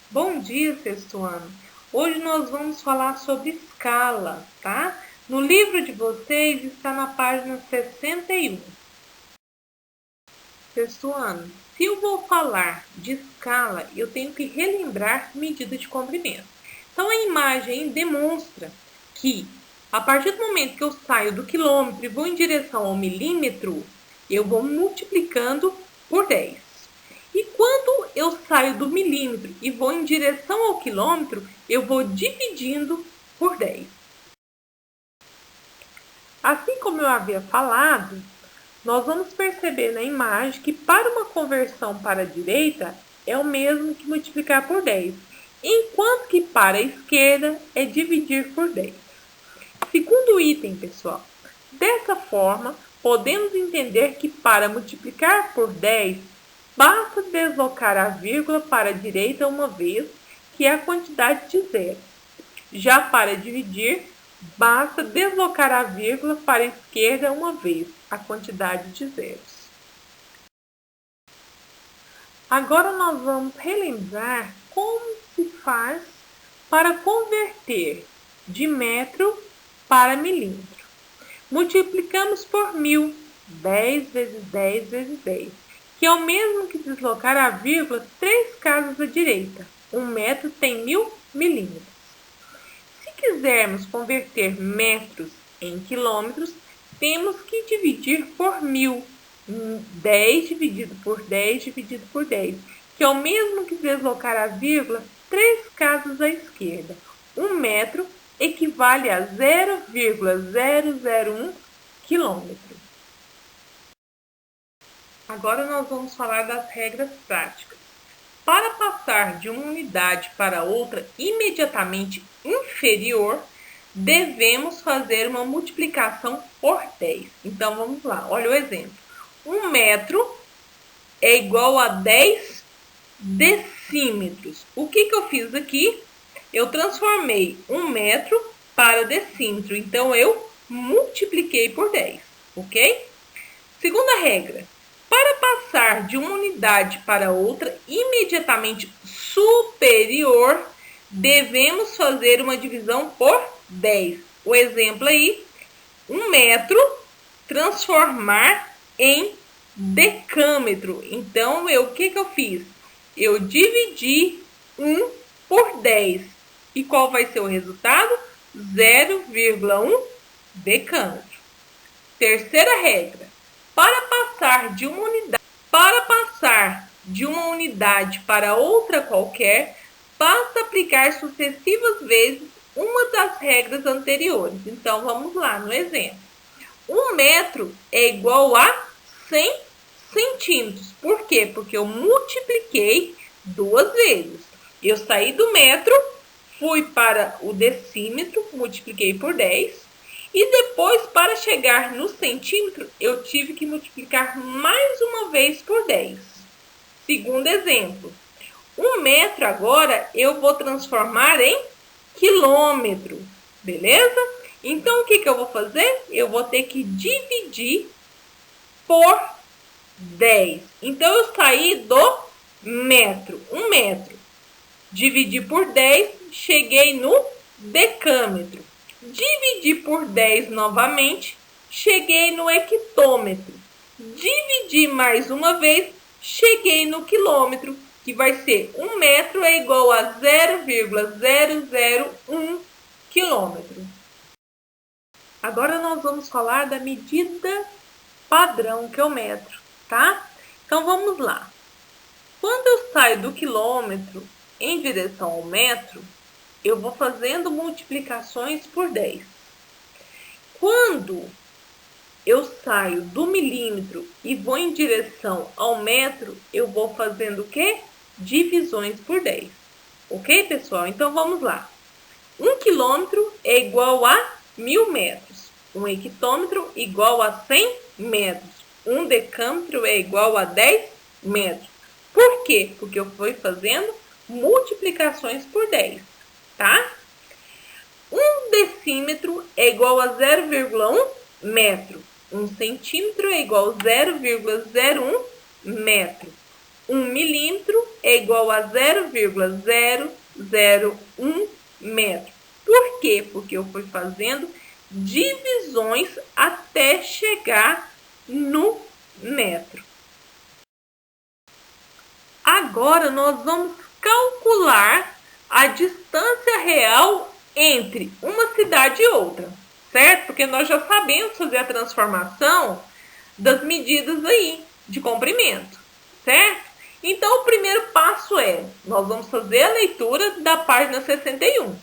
Bom dia, sexto ano. Hoje nós vamos falar sobre escala, tá? No livro de vocês está na página 61. Sexto ano, se eu vou falar de escala, eu tenho que relembrar medida de comprimento. Então, a imagem demonstra que, a partir do momento que eu saio do quilômetro e vou em direção ao milímetro, eu vou multiplicando por 10. E quando eu saio do milímetro e vou em direção ao quilômetro, eu vou dividindo por 10. Assim como eu havia falado, nós vamos perceber na imagem que para uma conversão para a direita é o mesmo que multiplicar por 10, enquanto que para a esquerda é dividir por 10. Segundo item, pessoal, dessa forma, podemos entender que para multiplicar por 10, basta deslocar a vírgula para a direita uma vez, que é a quantidade de zero. Já para dividir, basta deslocar a vírgula para a esquerda uma vez, a quantidade de zeros. Agora nós vamos relembrar como se faz para converter de metro para milímetro. Multiplicamos por 1000, 10 vezes 10 vezes 10, que é o mesmo que deslocar a vírgula 3 casas à direita. 1 metro tem 1000 milímetros. Se quisermos converter metros em quilômetros, temos que dividir por 1000. 10 dividido por 10 dividido por 10, que é o mesmo que deslocar a vírgula 3 casas à esquerda. 1 metro equivale a 0,001 quilômetro. Agora nós vamos falar das regras práticas. Para passar de uma unidade para outra imediatamente inferior, devemos fazer uma multiplicação por 10. Então, vamos lá, olha o exemplo. 1 metro é igual a 10 decímetros. O que eu fiz aqui? Eu transformei 1 metro para decímetro. Então, eu multipliquei por 10, ok? Segunda regra. Para passar de uma unidade para outra imediatamente superior, devemos fazer uma divisão por 10. O exemplo aí, 1 metro transformar em decâmetro. Então, o que eu fiz? Eu dividi 1 por 10. E qual vai ser o resultado? 0,1 decâmetro. Terceira regra. Para passar de uma unidade para outra qualquer, basta aplicar sucessivas vezes uma das regras anteriores. Então, vamos lá no exemplo. 1 metro é igual a 100 centímetros. Por quê? Porque eu multipliquei 2 vezes. Eu saí do metro, fui para o decímetro, multipliquei por 10. E depois, para chegar no centímetro, eu tive que multiplicar mais uma vez por 10. Segundo exemplo, 1 metro agora eu vou transformar em quilômetro, beleza? Então, o que eu vou fazer? Eu vou ter que dividir por 10. Então, eu saí do metro, 1 metro. Dividi por 10, cheguei no decâmetro. Dividi por 10 novamente, cheguei no hectômetro. Dividi mais uma vez, cheguei no quilômetro, que vai ser 1 metro é igual a 0,001 quilômetro. Agora nós vamos falar da medida padrão, que é o metro, tá? Então, vamos lá. Quando eu saio do quilômetro em direção ao metro, eu vou fazendo multiplicações por 10. Quando eu saio do milímetro e vou em direção ao metro, eu vou fazendo o quê? Divisões por 10. Ok, pessoal? Então, vamos lá. 1 quilômetro é igual a 1000 metros. 1 hectômetro igual a 100 metros. 1 decâmetro é igual a 10 metros. Por quê? Porque eu fui fazendo multiplicações por 10, tá? 1 decímetro é igual a 0,1 metro. 1 centímetro é igual a 0,01 metro. 1 milímetro é igual a 0,001 metro. Por quê? Porque eu fui fazendo divisões até chegar no metro. Agora nós vamos calcular a distância real entre uma cidade e outra, certo? Porque nós já sabemos fazer a transformação das medidas aí de comprimento, certo? Então o primeiro passo é, nós vamos fazer a leitura da página 61,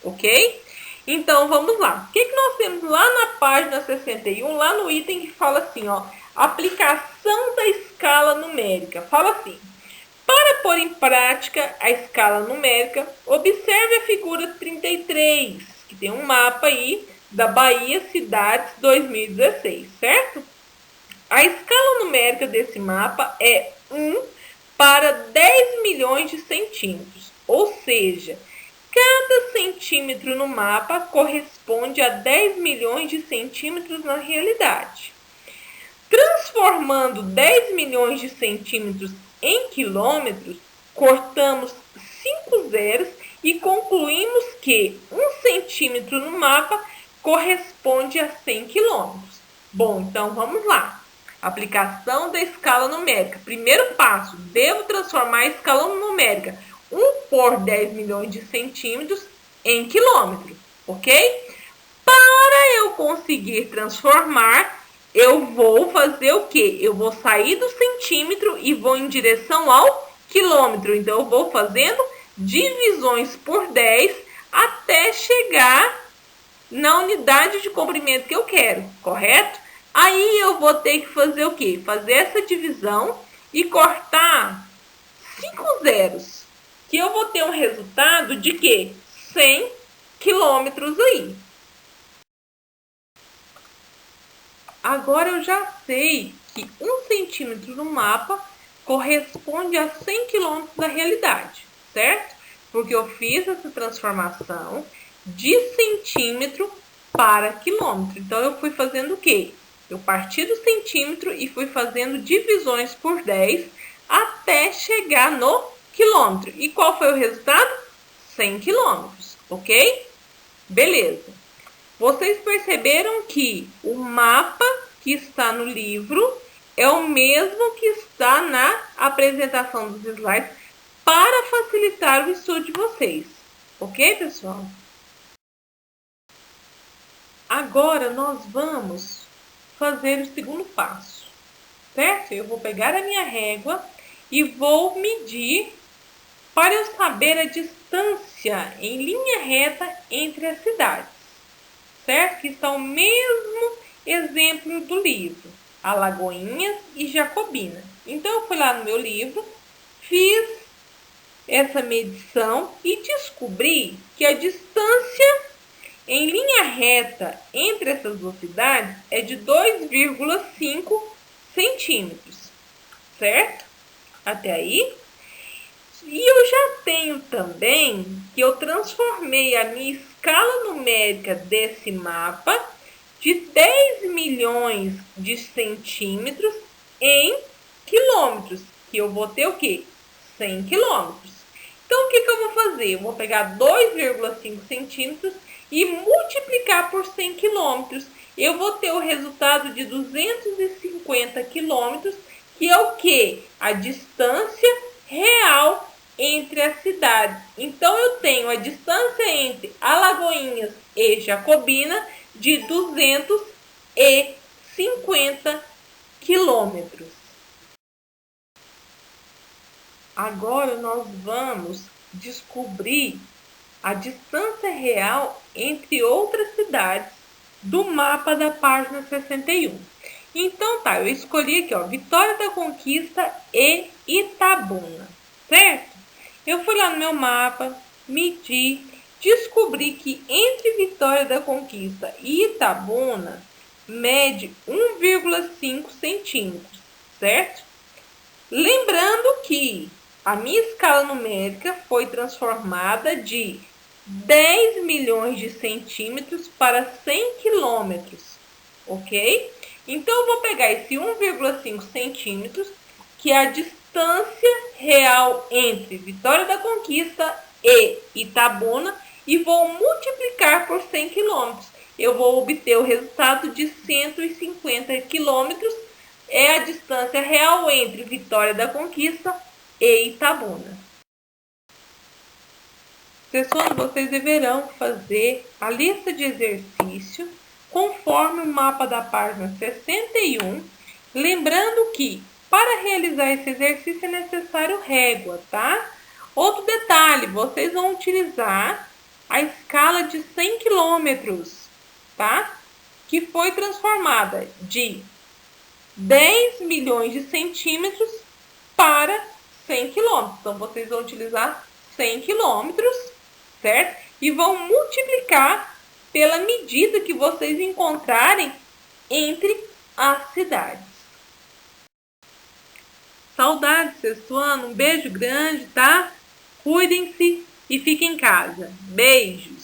ok? Então vamos lá. O que nós temos lá na página 61, lá no item que fala assim, ó, aplicação da escala numérica. Fala assim: para pôr em prática a escala numérica, observe a figura 33, que tem um mapa aí da Bahia Cidades 2016, certo? A escala numérica desse mapa é 1 para 10 milhões de centímetros, ou seja, cada centímetro no mapa corresponde a 10 milhões de centímetros na realidade. Transformando 10 milhões de centímetros em quilômetros, cortamos 5 zeros e concluímos que 1 centímetro no mapa corresponde a 100 quilômetros. Bom, então vamos lá. Aplicação da escala numérica. Primeiro passo, devo transformar a escala numérica 1 por 10 milhões de centímetros em quilômetro, ok? Para eu conseguir transformar, eu vou fazer o quê? Eu vou sair do centímetro e vou em direção ao quilômetro. Então, eu vou fazendo divisões por 10 até chegar na unidade de comprimento que eu quero, correto? Aí eu vou ter que fazer o quê? Fazer essa divisão e cortar 5 zeros, que eu vou ter um resultado de quê? 100 quilômetros aí. Agora eu já sei que 1 centímetro no mapa corresponde a 100 quilômetros da realidade, certo? Porque eu fiz essa transformação de centímetro para quilômetro. Então, eu fui fazendo o quê? Eu parti do centímetro e fui fazendo divisões por 10 até chegar no quilômetro. E qual foi o resultado? 100 quilômetros, ok? Beleza. Vocês perceberam que o mapa que está no livro é o mesmo que está na apresentação dos slides para facilitar o estudo de vocês. Ok, pessoal? Agora nós vamos fazer o segundo passo, certo? Eu vou pegar a minha régua e vou medir para eu saber a distância em linha reta entre as cidades, certo? Que está o mesmo exemplo do livro, Alagoinhas e Jacobina. Então, eu fui lá no meu livro, fiz essa medição e descobri que a distância em linha reta entre essas duas cidades é de 2,5 centímetros, certo? Até aí. E eu já tenho também que eu transformei a minha escala numérica desse mapa de 10 milhões de centímetros em quilômetros, que eu vou ter o quê? 100 quilômetros. Então, o que eu vou fazer? Eu vou pegar 2,5 centímetros e multiplicar por 100 quilômetros. Eu vou ter o resultado de 250 quilômetros, que é o quê? A distância real entre as cidades. Então, eu tenho a distância entre Alagoinhas e Jacobina de 250 quilômetros. Agora nós vamos descobrir a distância real entre outras cidades do mapa da página 61. Então tá, eu escolhi aqui, ó, Vitória da Conquista e Itabuna, certo? Eu fui lá no meu mapa, medi, descobri que entre Vitória da Conquista e Itabuna mede 1,5 centímetros, certo? Lembrando que a minha escala numérica foi transformada de 10 milhões de centímetros para 100 quilômetros, ok? Então, eu vou pegar esse 1,5 centímetros, que é a distância distância real entre Vitória da Conquista e Itabuna e vou multiplicar por 100 quilômetros. Eu vou obter o resultado de 150 quilômetros. É a distância real entre Vitória da Conquista e Itabuna. Pessoal, vocês deverão fazer a lista de exercício conforme o mapa da página 61, lembrando que para realizar esse exercício é necessário régua, tá? Outro detalhe, vocês vão utilizar a escala de 100 quilômetros, tá? Que foi transformada de 10 milhões de centímetros para 100 quilômetros. Então, vocês vão utilizar 100 quilômetros, certo? E vão multiplicar pela medida que vocês encontrarem entre as cidades. Saudades, sexto ano. Um beijo grande, tá? Cuidem-se e fiquem em casa. Beijos!